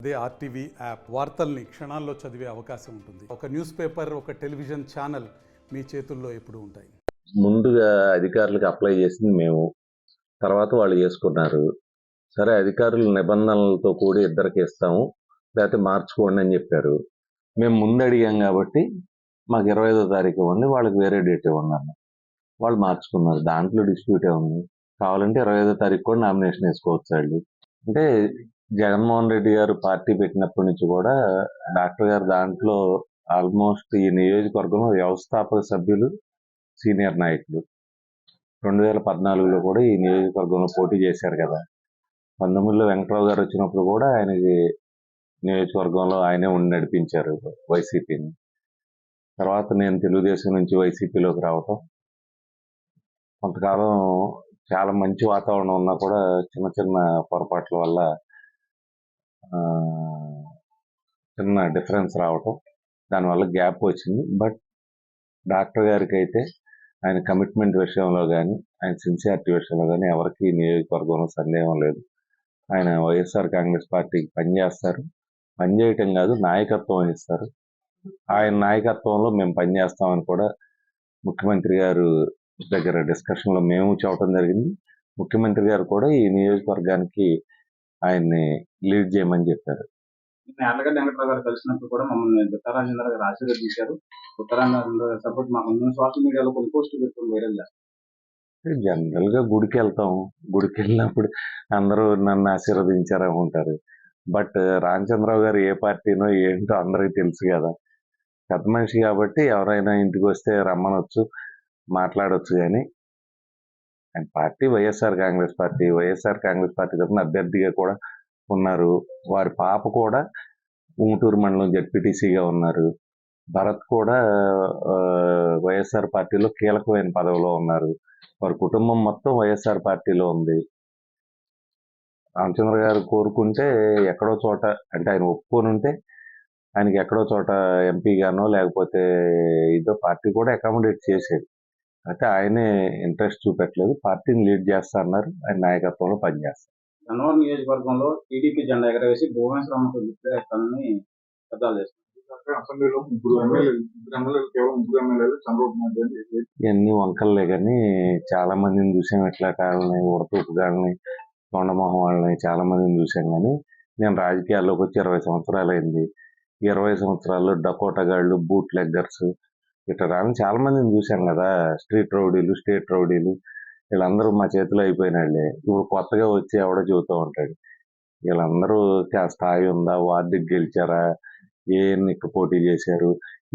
అదే RTV app వార్తల్ని క్షణాల్లో చదివే అవకాశం ఉంటుంది. ఒక న్యూస్ పేపర్, ఒక టెలివిజన్ ఛానల్ మీ చేతుల్లో ఎప్పుడూ ఉంటాయి. ముందుగా అధికారులకు అప్లై చేసింది మేము, తర్వాత వాళ్ళు చేసుకున్నారు. సరే, అధికారుల నిబంధనలతో కూడి ఇద్దరికి ఇస్తాము, లేకపోతే మార్చుకోండి అని చెప్పారు. మేము ముందు అడిగాం కాబట్టి మాకు 25వ తారీఖు ఇవ్వండి, వాళ్ళకి వేరే డేట్ ఇవ్వండి. వాళ్ళు మార్చుకున్నారు. దాంట్లో డిస్ప్యూటే ఉంది. కావాలంటే 25వ తారీఖు కూడా నామినేషన్ వేసుకోవచ్చు వాళ్ళు. అంటే జగన్మోహన్ రెడ్డి గారు పార్టీ పెట్టినప్పటి నుంచి కూడా డాక్టర్ గారు దాంట్లో ఆల్మోస్ట్ ఈ నియోజకవర్గంలో వ్యవస్థాపక సభ్యులు, సీనియర్ నాయకులు. 2014లో కూడా ఈ నియోజకవర్గంలో పోటీ చేశారు కదా. 19లో వెంకట్రావు గారు వచ్చినప్పుడు కూడా ఆయనకి నియోజకవర్గంలో ఆయనే ఉండి నడిపించారు వైసీపీని. తర్వాత నేను తెలుగుదేశం నుంచి వైసీపీలోకి రావటం, కొంతకాలం చాలా మంచి వాతావరణం ఉన్నా కూడా చిన్న చిన్న పొరపాట్ల వల్ల చిన్న డిఫరెన్స్ రావటం, దానివల్ల గ్యాప్ వచ్చింది. బట్ డాక్టర్ గారికి అయితే ఆయన కమిట్మెంట్ విషయంలో కానీ, ఆయన సిన్సియారిటీ విషయంలో కానీ ఎవరికి నియోజకవర్గంలో సందేహం లేదు. ఆయన వైఎస్ఆర్ కాంగ్రెస్ పార్టీకి పనిచేస్తారు. పనిచేయటం కాదు, నాయకత్వం వహిస్తారు. ఆయన నాయకత్వంలో మేము పనిచేస్తామని కూడా ముఖ్యమంత్రి గారు దగ్గర డిస్కషన్లో మేము చెప్పడం జరిగింది. ముఖ్యమంత్రి గారు కూడా ఈ నియోజకవర్గానికి ఆయన్ని లీడ్ చేయమని చెప్పారు. యార్లగడ్డ వెంకట్రావు గారు కలిసినప్పుడు కూడా మమ్మల్ని దుత్తారాజేంద్ర గారు ఆశీర్వదించారు. దుత్తారాజేంద్ర సపోర్ట్ మాకు సోషల్ మీడియాలో కొన్ని పోస్టులు పెట్టుకుని వైరల్ చేస్తారు. జనరల్ గా గుడికి వెళ్తాం, గుడికి వెళ్ళినప్పుడు అందరూ నన్ను ఆశీర్వదించారనుకుంటారు. బట్ రామచంద్రరావు గారు ఏ పార్టీనో ఏంటో అందరికీ తెలుసు కదా. పెద్ద మనిషి కాబట్టి ఎవరైనా ఇంటికి వస్తే రమ్మనొచ్చు, మాట్లాడొచ్చు. కానీ ఆయన party YSR Congress party. YSR Congress party తరఫున అభ్యర్థిగా కూడా ఉన్నారు. వారి పాప కూడా ఉంగుటూరు మండలం జెడ్పీటీసీగా ఉన్నారు. భరత్ కూడా వైఎస్ఆర్ పార్టీలో కీలకమైన పదవిలో ఉన్నారు. వారి కుటుంబం మొత్తం వైఎస్ఆర్ పార్టీలో ఉంది. రామచంద్ర గారు కోరుకుంటే ఎక్కడో చోట, అంటే ఆయన ఒప్పుకొని ఉంటే ఆయనకి ఎక్కడో చోట ఎంపీగానో లేకపోతే ఇదో పార్టీ కూడా అకామిడేట్ చేసేది. అయితే ఆయనే ఇంట్రెస్ట్ చూపెట్టలేదు. పార్టీని లీడ్ చేస్తా అన్నారు. ఆయన నాయకత్వంలో పనిచేస్తారు. గన్నవరం నియోజకవర్గంలో టీడీపీ జెండా ఎగరవేసి భువనేశ్వరంకు విక్రయిస్తానని శబ్దాలు చేస్తారు. అసెంబ్లీలో ఇవన్నీ వంకల్లే కానీ చాలా మందిని చూసాం. ఎట్లా కాళ్ళని, ఉడతూపు గాళ్ళని, తొండమొహం వాళ్ళని చాలా మందిని చూసాం. కానీ నేను రాజకీయాల్లోకి వచ్చి 20 సంవత్సరాలు అయింది. 20 సంవత్సరాల్లో డకోటా గాళ్ళు, బూట్ లెగ్గర్స్ ఇట్లా రాని చాలా మందిని చూశాను కదా. స్ట్రీట్ రౌడీలు, స్టేట్ రౌడీలు వీళ్ళందరూ మా చేతిలో అయిపోయినాళ్ళే. ఇప్పుడు కొత్తగా వచ్చి ఎవడో చెబుతూ ఉంటాడు. వీళ్ళందరూ స్థాయి ఉందా, వార్డుకి గెలిచారా, ఏ ఎన్నిక పోటీ చేశారు,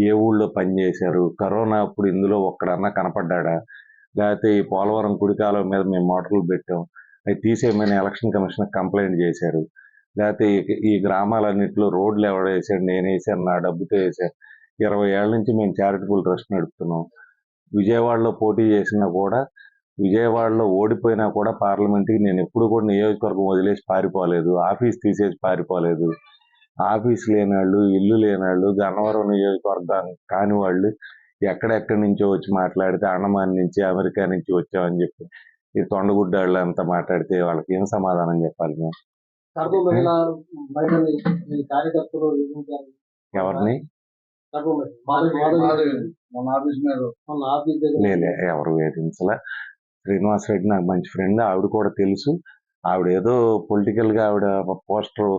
ఏ ఊళ్ళో పని చేశారు, కరోనా అప్పుడు ఇందులో ఒక్కడన్నా కనపడ్డా, లేకపోతే ఈ పోలవరం కుడికాలం మీద మేము మోటార్లు పెట్టాం, అవి తీసేయమని ఎలక్షన్ కమిషన్ కంప్లైంట్ చేశారు, లేకపోతే ఈ గ్రామాలన్నింటిలో రోడ్లు ఎవడో వేసాడు, నేను వేసాను, నా డబ్బుతో వేసాను. 20 ఏళ్ళ నుంచి మేము చారిటబుల్ ట్రస్ట్ నడుపుతున్నాం. విజయవాడలో పోటీ చేసినా కూడా, విజయవాడలో ఓడిపోయినా కూడా పార్లమెంట్కి నేను ఎప్పుడు కూడా నియోజకవర్గం వదిలేసి పారిపోలేదు, ఆఫీస్ తీసేసి పారిపోలేదు. ఆఫీస్ లేనాళ్ళు, ఇల్లు లేనాళ్ళు, గన్నవరం నియోజకవర్గానికి కాని వాళ్ళు ఎక్కడెక్కడి నుంచో వచ్చి మాట్లాడితే అండమాన్ నుంచి, అమెరికా నుంచి వచ్చామని చెప్పి ఈ తొండగుడ్డాళ్ళు అంతా మాట్లాడితే వాళ్ళకి ఏం సమాధానం చెప్పాలి మేము? ఎవరిని లేలే, ఎవరు వేధించలే. శ్రీనివాసరెడ్డి నాకు మంచి ఫ్రెండ్, ఆవిడ కూడా తెలుసు. ఆవిడ ఏదో పొలిటికల్గా ఆవిడ పోస్టర్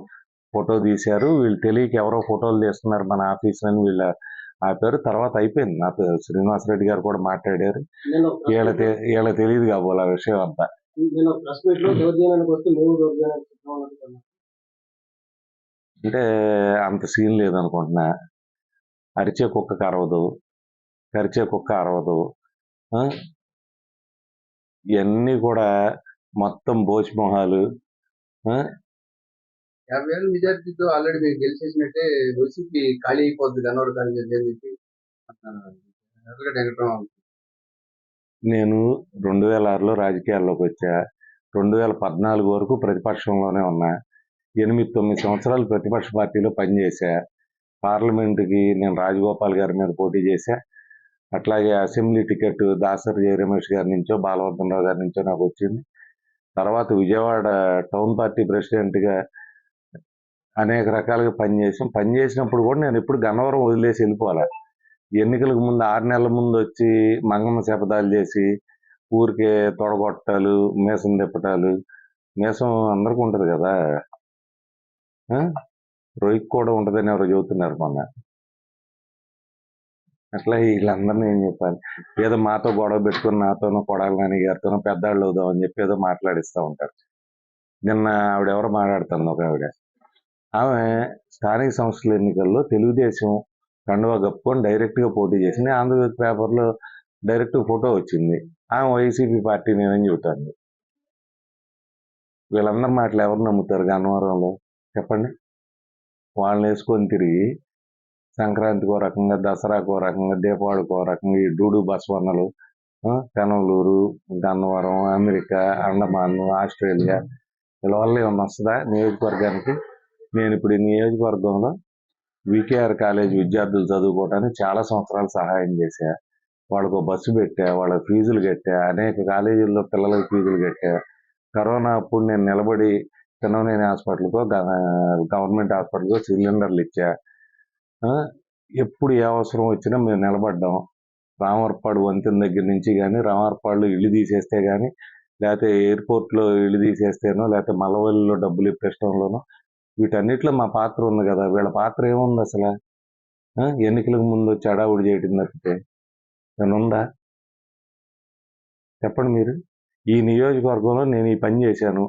ఫోటో తీశారు, వీళ్ళు తెలియక ఎవరో ఫోటోలు తీస్తున్నారు మన ఆఫీస్ అని వీళ్ళ ఆపారు. తర్వాత అయిపోయింది. నాకు శ్రీనివాసరెడ్డి గారు కూడా మాట్లాడారు. వీళ్ళ తెలియదు కాబోలు ఆ విషయం అంతా. అంటే అంత సీన్ లేదనుకుంటున్నా. అరిచే కుక్కకు అరవదు, కరిచే కుక్క అరవదు. ఇవన్నీ కూడా మొత్తం బోచిమొహాలు. 50,000 మెజార్టీతో ఆల్రెడీ మీరు గెలిచేసినట్టే వైసీపీ ఖాళీ అయిపోద్ది గన్నవరం కాలేజీ అని చెప్పి నేను 2006లో రాజకీయాల్లోకి వచ్చా. 2014 వరకు ప్రతిపక్షంలోనే ఉన్నా. 8-9 సంవత్సరాలు ప్రతిపక్ష పార్టీలో పనిచేశా. పార్లమెంటుకి నేను రాజగోపాల్ గారి మీద పోటీ చేశా. అట్లాగే అసెంబ్లీ టికెట్ దాసరి జయ రమేష్ గారి నుంచో, బాలవర్ధనరావు గారి నుంచో నాకు వచ్చింది. తర్వాత విజయవాడ టౌన్ పార్టీ ప్రెసిడెంట్గా అనేక రకాలుగా పనిచేసాం. పనిచేసినప్పుడు కూడా నేను ఎప్పుడు గన్నవరం వదిలేసి వెళ్ళిపోలే. ఎన్నికలకు ముందు 6 నెలల ముందు వచ్చి మంగమ్మ శపథాలు చేసి ఊరికే తొడగొట్టాలు, మీసం తిప్పటాలు. మీసం అందరికి ఉంటది కదా, ఆ? రొయ్యకు కూడా ఉంటదని ఎవరో చెబుతున్నారు మొన్న. అట్లా వీళ్ళందరినీ ఏం చెప్పాలి, ఏదో మాతో గొడవ పెట్టుకుని నాతోనూ కొడాలి నాని గారితోనూ పెద్దాళ్ళు అవుదాం అని చెప్పి ఏదో మాట్లాడిస్తూ ఉంటారు. నిన్న ఆవిడ ఎవరో మాట్లాడుతుంది, ఒక ఆవిడ. ఆమె స్థానిక సంస్థల ఎన్నికల్లో తెలుగుదేశం కండువా కప్పుకొని డైరెక్ట్గా పోటీ చేసింది. ఆంధ్రజ్యోతి పేపర్లో డైరెక్ట్ ఫోటో వచ్చింది. ఆమె వైసీపీ పార్టీ నేనని చెబుతాను. వీళ్ళందరి మాటలు ఎవరు నమ్ముతారు గన్నవరంలో చెప్పండి? వాళ్ళని వేసుకొని తిరిగి సంక్రాంతికి ఓ రకంగా, దసరాకు ఓ రకంగా, దీపావళికి ఓ రకంగా ఈ డూడు బసవన్నలు, పెనమలూరు, గన్నవరం, అమెరికా, అండమాన్, ఆస్ట్రేలియా, వీళ్ళ వల్ల ఏమన్నా వస్తుందా నియోజకవర్గానికి? నేను ఇప్పుడు ఈ నియోజకవర్గంలో వికేఆర్ కాలేజ్ విద్యార్థులు చదువుకోవడానికి చాలా సంవత్సరాలు సహాయం చేశా. వాళ్ళకు బస్సు పెట్టా, వాళ్ళ ఫీజులు కట్టా, అనేక కాలేజీల్లో పిల్లలకి ఫీజులు కట్టా. కరోనా అప్పుడు నేను నిలబడి పిన్నమనేని హాస్పిటల్కో గవర్నమెంట్ హాస్పిటల్కో సిలిండర్లు ఇచ్చా. ఎప్పుడు ఏ అవసరం వచ్చినా మేము నిలబడ్డాం. రామవరపాడు వంతెన దగ్గర నుంచి కానీ, రామవరపాడులో ఇల్లు తీసేస్తే కానీ, లేకపోతే ఎయిర్పోర్ట్లో ఇల్లు తీసేస్తేనో, లేకపోతే మల్లవల్లిలో డబ్బులు ఇప్పించడంలోనో, వీటన్నిటిలో మా పాత్ర ఉంది కదా. వీళ్ళ పాత్ర ఏముంది అసలు? ఎన్నికలకు ముందు వచ్చి అడావుడి చేయడం తప్పితే ఏమన్నా ఉందా చెప్పండి మీరు? ఈ నియోజకవర్గంలో నేను ఈ పని చేశాను,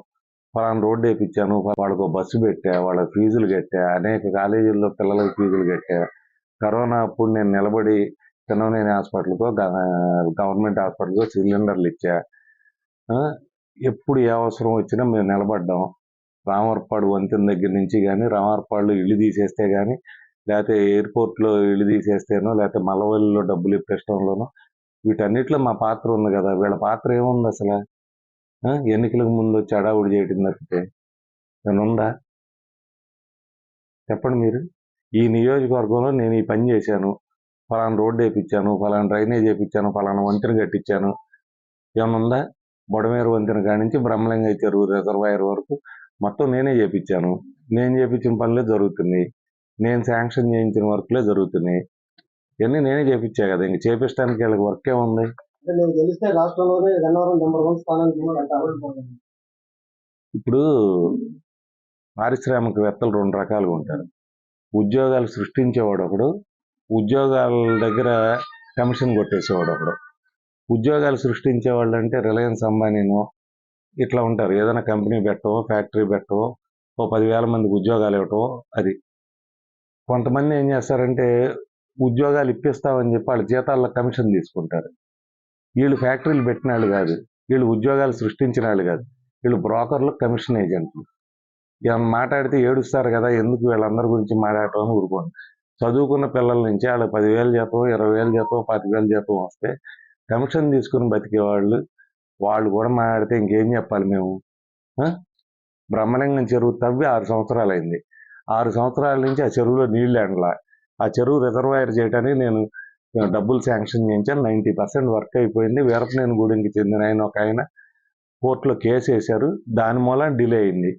ఫలానా రోడ్డు వేయించాను, వాళ్ళకు బస్సు పెట్టా, వాళ్ళ ఫీజులు కట్టా, అనేక కాలేజీల్లో పిల్లలకి ఫీజులు కట్టా. కరోనా అప్పుడు నేను నిలబడి పిన్నమనేని హాస్పిటల్కో గవర్నమెంట్ హాస్పిటల్కో సిలిండర్లు ఇచ్చా. ఎప్పుడు ఏ అవసరం వచ్చినా మేము నిలబడ్డాం. రామవరపాడు వంతెన దగ్గర నుంచి కానీ, రామవరపాడులో ఇల్లు తీసేస్తే కానీ, లేకపోతే ఎయిర్పోర్ట్లో ఇల్లు తీసేస్తేనో, లేకపోతే మల్లవల్లిలో డబ్బులు ఇప్పించడంలోనో, వీటన్నిటిలో మా పాత్ర ఉంది కదా. వీళ్ళ పాత్ర ఏముంది అసలు? ఎన్నికలకు ముందు వచ్చి అడావుడి చేయడం తప్పితే ఏమన్నా ఉందా చెప్పండి మీరు? ఈ నియోజకవర్గంలో నేను ఈ పని చేశాను, ఫలానా రోడ్డు వేయించాను, ఫలానా డ్రైనేజ్ వేయించాను, ఫలానా వంతెన కట్టించాను, ఏమన్నా ఉందా? బొడమేరు వంతెన కాడి నుంచి బ్రహ్మలింగయ్య చెరువు రిజర్వాయర్ వరకు మొత్తం నేనే చేయించాను. నేను చేయించిన పనులే జరుగుతున్నాయి, నేను శాంక్షన్ చేయించిన వర్క్లే జరుగుతున్నాయి. ఇవన్నీ నేనే చేయించా కదా, ఇంక చేపించడానికి వీళ్ళకి వర్క్ ఏముంది? నేను గెలిస్తే రాష్ట్రంలోనే గన్నవరం నెంబర్ 1 స్థానానికి అంటారు. ఇప్పుడు పారిశ్రామికవేత్తలు 2 రకాలుగా ఉంటారు. ఉద్యోగాలు సృష్టించేవాడు ఒకడు, ఉద్యోగాల దగ్గర కమిషన్ కొట్టేసేవాడు ఒకడు. ఉద్యోగాలు సృష్టించేవాళ్ళు అంటే రిలయన్స్ అంబానీనో ఇట్లా ఉంటారు. ఏదైనా కంపెనీ పెట్టవో, ఫ్యాక్టరీ పెట్టవో, ఓ 10,000 మందికి ఉద్యోగాలు ఇవ్వటమో అది. కొంతమంది ఏం చేస్తారంటే ఉద్యోగాలు ఇప్పిస్తామని చెప్పి వాళ్ళ జీతాల్లో కమిషన్ తీసుకుంటారు. వీళ్ళు ఫ్యాక్టరీలు పెట్టిన వాళ్ళు కాదు, వీళ్ళు ఉద్యోగాలు సృష్టించిన వాళ్ళు కాదు, వీళ్ళు బ్రోకర్లు, కమిషన్ ఏజెంట్లు. ఏమన్నా మాట్లాడితే ఏడుస్తారు కదా, ఎందుకు వీళ్ళందరి గురించి మాట్లాడటం అని ఊరుకోండి. చదువుకున్న పిల్లల నుంచి వాళ్ళకి 10,000 జీతం, 20,000 జీతం, 25,000 జీతం వస్తే కమిషన్ తీసుకుని బతికేవాళ్ళు వాళ్ళు కూడా మాట్లాడితే ఇంకేం చెప్పాలి మేము? బ్రహ్మలింగం చెరువు తవ్వి 6 సంవత్సరాలు అయింది. 6 సంవత్సరాల నుంచి ఆ చెరువులో నీళ్లు ఎండలా. ఆ చెరువు రిజర్వాయర్ చేయడానికి నేను డబ్బులు శాంక్షన్ చేయించాను. 90% వర్క్ అయిపోయింది. వీరపనేని గూడెంకి చెందిన ఆయన కోర్టులో కేసు వేశారు, దాని మూలం డిలే అయింది.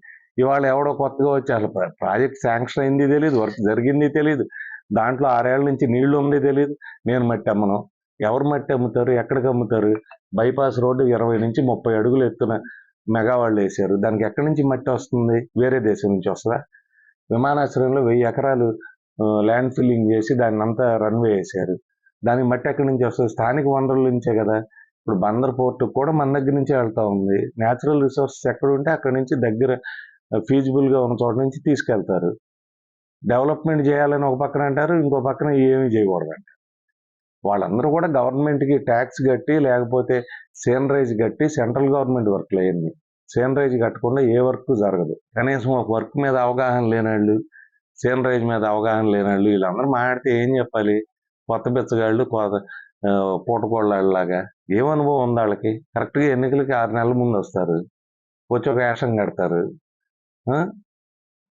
ఇవాళ ఎవడో కొత్తగా వచ్చి అసలు ప్రాజెక్ట్ శాంక్షన్ అయింది తెలియదు, వర్క్ జరిగింది తెలియదు, దాంట్లో 6 ఏళ్ల నుంచి నీళ్లు ఉంది తెలియదు. నేను మట్టి అమ్మను. ఎవరు మట్టి అమ్ముతారు? ఎక్కడికి అమ్ముతారు? బైపాస్ రోడ్డు 20 నుంచి 30 అడుగులు ఎత్తున మెగావాళ్ళు వేశారు, దానికి ఎక్కడి నుంచి మట్టి వస్తుంది? వేరే దేశం నుంచి వస్తుందా? విమానాశ్రయంలో 1000 ఎకరాలు ల్యాండ్ ఫిల్లింగ్ చేసి దాన్ని అంతా రన్వే వేశారు, దానికి మట్టి ఎక్కడి నుంచి వస్తుంది? స్థానిక వనరుల నుంచే కదా. ఇప్పుడు బందర్ పోర్టు కూడా మన దగ్గర నుంచే వెళ్తూ ఉంది. న్యాచురల్ రిసోర్సెస్ ఎక్కడ ఉంటే అక్కడి నుంచి దగ్గర ఫీజిబుల్గా ఉన్న చోట నుంచి తీసుకెళ్తారు. డెవలప్మెంట్ చేయాలని ఒక పక్కన అంటారు, ఇంకో పక్కన ఏమీ చేయకూడదు అంటారు. వాళ్ళందరూ కూడా గవర్నమెంట్కి ట్యాక్స్ కట్టి, లేకపోతే సేనరైజ్ కట్టి, సెంట్రల్ గవర్నమెంట్ వర్క్లు అయ్యింది. సేనరైజ్ కట్టకుండా ఏ వర్క్ జరగదు. కనీసం ఒక వర్క్ మీద అవగాహన లేనాళ్ళు, సేనరైజ్ మీద అవగాహన లేనాళ్ళు వీళ్ళందరూ మాట్లాడితే ఏం చెప్పాలి? కొత్త బిచ్చగాళ్ళు, పూటకోళ్ళలాగా. ఏం అనుభవం ఉంది వాళ్ళకి? కరెక్ట్గా ఎన్నికలకి 6 నెలల ముందు వస్తారు, వచ్చి ఒక వేషం కడతారు,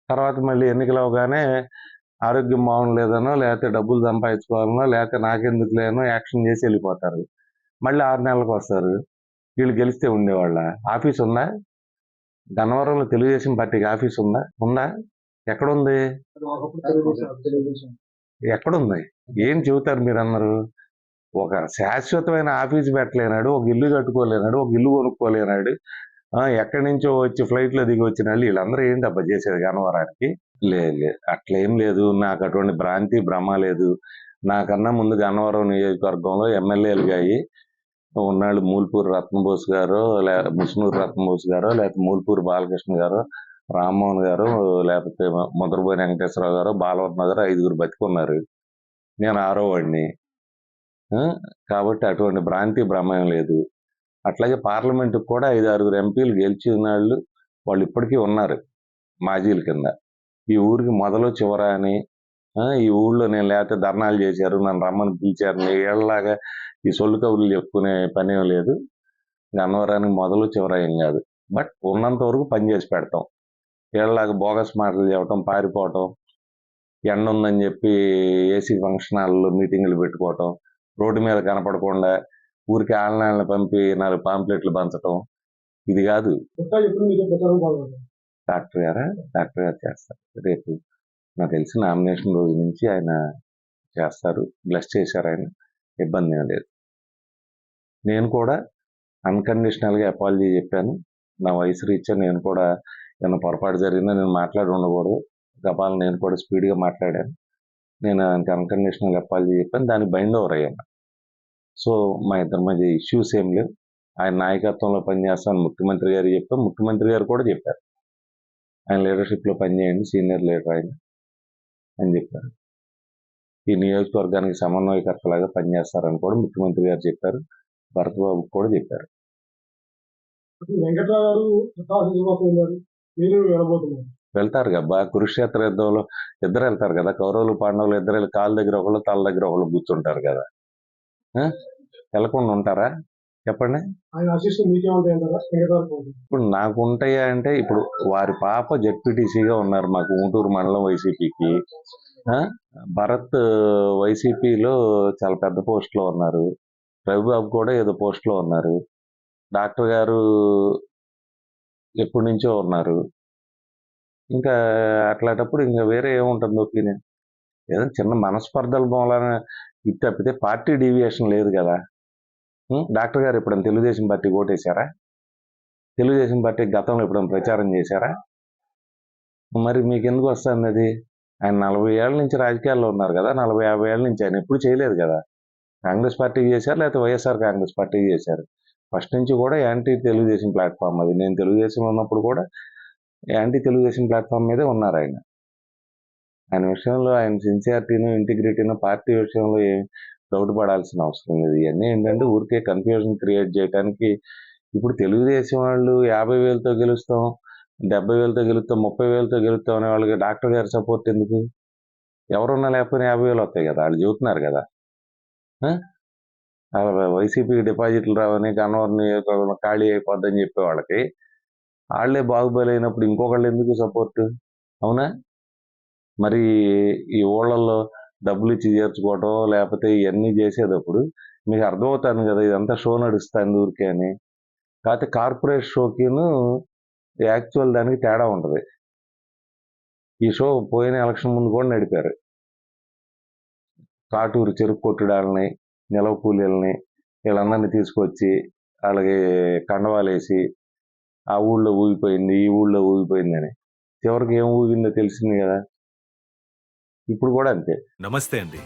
తర్వాత మళ్ళీ ఎన్నికలు అవగానే ఆరోగ్యం బాగుండలేదనో, లేకపోతే డబ్బులు సంపాదించుకోవాలనో, లేకపోతే నాకెందుకు లేనో యాక్షన్ చేసి వెళ్ళిపోతారు. మళ్ళీ 6 నెలలకు వస్తారు. వీళ్ళు గెలిస్తే ఉండేవాళ్ళ ఆఫీస్ ఉందా? గన్నవరంలో తెలుగుదేశం పార్టీకి ఆఫీస్ ఉందా? ఎక్కడుంది? ఎక్కడుంది? ఏం చెబుతారు మీరన్నారు? ఒక శాశ్వతమైన ఆఫీస్ పెట్టలేనాడు, ఒక ఇల్లు కట్టుకోలేనాడు, ఒక ఇల్లు కొనుక్కోలేనాడు. ఎక్కడి నుంచో వచ్చి ఫ్లైట్లో దిగి వచ్చిన వాళ్ళు వీళ్ళందరూ ఏంటబ్బా చేసేది గన్నవరానికి? లేదు, అట్లేం లేదు. నాకు అటువంటి భ్రాంతి భ్రమ లేదు. నాకన్నా ముందు గన్నవరం నియోజకవర్గంలో ఎమ్మెల్యేలుగా అయ్యి ఉన్నాళ్ళు మూల్పూరి రత్నబోస్ గారు, ముసునూరు రత్నబోస్ గారు, లేకపోతే మూల్పూరి బాలకృష్ణ గారు, రామ్మోహన్ గారు, లేకపోతే ముద్రబోయిన వెంకటేశ్వరరావు గారు, బాలవర్మ గారు 5 బతికున్నారు. నేను 6వ వాడిని. కాబట్టి అటువంటి భ్రాంతి భ్రమం లేదు. అట్లాగే పార్లమెంటుకు కూడా 5-6 ఎంపీలు గెలిచిన వాళ్ళు ఇప్పటికీ ఉన్నారు మాజీల కింద. ఈ ఊరికి మొదలు చివర అని, ఈ ఊళ్ళో నేను లేకపోతే ధర్నాలు చేశారు, నన్ను రమ్మని పిలిచారు, ఏళ్ళలాగా ఈ సొల్లు కబుర్లు చెప్పుకునే పనేం లేదు. గన్నవరానికి మొదలు చివర ఏం కాదు. బట్ ఉన్నంత వరకు పని చేసి పెడతాం. ఏళ్ళలాగా బోగస్ మాటలు చెప్పడం, పారిపోవటం, ఎండ ఉందని చెప్పి ఏసీ ఫంక్షన్ హాల్లో మీటింగులు పెట్టుకోవటం, రోడ్డు మీద కనపడకుండా ఊరికి ఆళ్ళని పంపి 4 పాంప్లెట్లు పంచటం, ఇది కాదు. డాక్టర్ గారు చేస్తారు. రేపు నాకు తెలిసి నామినేషన్ రోజు నుంచి ఆయన చేస్తారు. బ్లెస్ చేశారు ఆయన, ఇబ్బంది ఏం లేదు. నేను కూడా అన్కండిషనల్గా అపాలజీ చెప్పాను. నా వయసు రీత్యా నేను కూడా ఏమైనా పొరపాటు జరిగిందా నేను మాట్లాడి ఉండకూడదు. గబాలను నేను కూడా స్పీడ్గా మాట్లాడాను. నేను ఆయనకి అన్కండిషనల్ అపాలజీ చెప్పాను. దానికి బైండ్ ఓవర్ అయ్యాను. సో మా ఇద్దరి మధ్య ఇష్యూస్ ఏం లేవు. ఆయన నాయకత్వంలో పనిచేస్తాను ముఖ్యమంత్రి గారు చెప్పారు. ముఖ్యమంత్రి గారు కూడా చెప్పారు, ఆయన లీడర్షిప్లో పనిచేయండి, సీనియర్ లీడర్ ఆయన అని చెప్పారు. ఈ నియోజకవర్గానికి సమన్వయకర్తలాగా పనిచేస్తారని కూడా ముఖ్యమంత్రి గారు చెప్పారు. భరత్ బాబుకి కూడా చెప్పారు. వెళ్తారు కదా కురుక్షేత్ర యుద్ధంలో ఇద్దరు వెళ్తారు కదా, కౌరవులు పాండవులు ఇద్దరు కాళ్ళ దగ్గర ఒకళ్ళు తల దగ్గర ఒకళ్ళు కూర్చుంటారు కదా. వెళ్ళకుండా ఉంటారా చెప్పండి? ఇప్పుడు నాకు ఉంటాయా అంటే, ఇప్పుడు వారి పాప జెడ్పీటీసీగా ఉన్నారు మాకు ఊటూరు మండలం వైసీపీకి. భరత్ వైసీపీలో చాలా పెద్ద పోస్ట్లో ఉన్నారు. రవిబాబు కూడా ఏదో పోస్ట్లో ఉన్నారు. డాక్టర్ గారు ఎప్పటి నుంచో ఉన్నారు. ఇంకా అట్లాంటప్పుడు ఇంకా వేరే ఏముంటుంది ఒపీనియన్? ఏదో చిన్న మనస్పర్ధల మూలన ఇది తప్పితే పార్టీ డీవియేషన్ లేదు కదా. డాక్టర్ గారు ఎప్పుడైనా తెలుగుదేశం పార్టీ ఓటేశారా? తెలుగుదేశం పార్టీ గతంలో ఎప్పుడైనా ప్రచారం చేశారా? మరి మీకు ఎందుకు వస్తుంది అది? ఆయన 40 ఏళ్ళ నుంచి రాజకీయాల్లో ఉన్నారు కదా, 40-50 ఏళ్ళ నుంచి ఆయన ఎప్పుడు చేయలేదు కదా. కాంగ్రెస్ పార్టీకి చేశారు, లేకపోతే వైఎస్ఆర్ కాంగ్రెస్ పార్టీకి చేశారు. ఫస్ట్ నుంచి కూడా యాంటీ తెలుగుదేశం ప్లాట్ఫామ్ అది. నేను తెలుగుదేశంలో ఉన్నప్పుడు కూడా యాంటీ తెలుగుదేశం ప్లాట్ఫామ్ మీదే ఉన్నారు ఆయన. ఆయన విషయంలో ఆయన సిన్సియారిటీను, ఇంటిగ్రిటీను, పార్టీ విషయంలో డౌట్ పడాల్సిన అవసరం లేదు. ఇవన్నీ ఏంటంటే ఊరికే కన్ఫ్యూజన్ క్రియేట్ చేయడానికి. ఇప్పుడు తెలుగుదేశం వాళ్ళు 50,000తో గెలుస్తాం, 70,000తో గెలుస్తాం, 30,000తో గెలుస్తాం అనే వాళ్ళకి డాక్టర్ గారి సపోర్ట్ ఎందుకు? ఎవరున్నా లేకపోయినా 50,000 వస్తాయి కదా, వాళ్ళు చెబుతున్నారు కదా. వైసీపీ డిపాజిట్లు రావని, గన్నవరం ఖాళీ అయిపోద్దని చెప్పే వాళ్ళకి వాళ్ళే బాగుబలి అయినప్పుడు ఇంకొకళ్ళు ఎందుకు సపోర్ట్? అవునా? మరి ఈ ఊళ్ళల్లో డబ్బులు ఇచ్చి చేర్చుకోవటం లేకపోతే ఇవన్నీ చేసేటప్పుడు మీకు అర్థమవుతాను కదా, ఇదంతా షో నడుస్తుంది ఊరికే అని. కాకపోతే కార్పొరేట్ షోకిను యాక్చువల్ దానికి తేడా ఉంటుంది. ఈ షో పోయిన ఎలక్షన్ ముందు కూడా నడిపారు. కాటూరు చెరుకు కొట్టుడాలని, నిలవ కూలీలని వీళ్ళందరినీ తీసుకొచ్చి వాళ్ళకి కండవాలేసి ఆ ఊళ్ళో ఊగిపోయింది, ఈ ఊళ్ళో ఊగిపోయిందని. చివరికి ఏం ఊగిందో తెలిసింది కదా. ఇప్పుడు కూడా అంతే. నమస్తే అండి.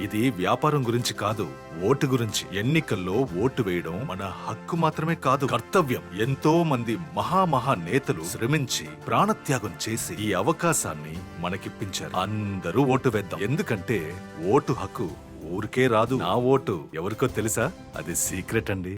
ఇది వ్యాపారం గురించి కాదు, ఓటు గురించి. ఎన్నికల్లో ఓటు వేయడం మన హక్కు మాత్రమే కాదు, కర్తవ్యం. ఎంతో మంది మహా నేతలు శ్రమించి ప్రాణత్యాగం చేసి ఈ అవకాశాన్ని మనకిప్పించారు. అందరూ ఓటు వేద్దాం. ఎందుకంటే ఓటు హక్కు ఊరికే రాదు. నా ఓటు ఎవరికో తెలుసా? అది సీక్రెట్ అండి.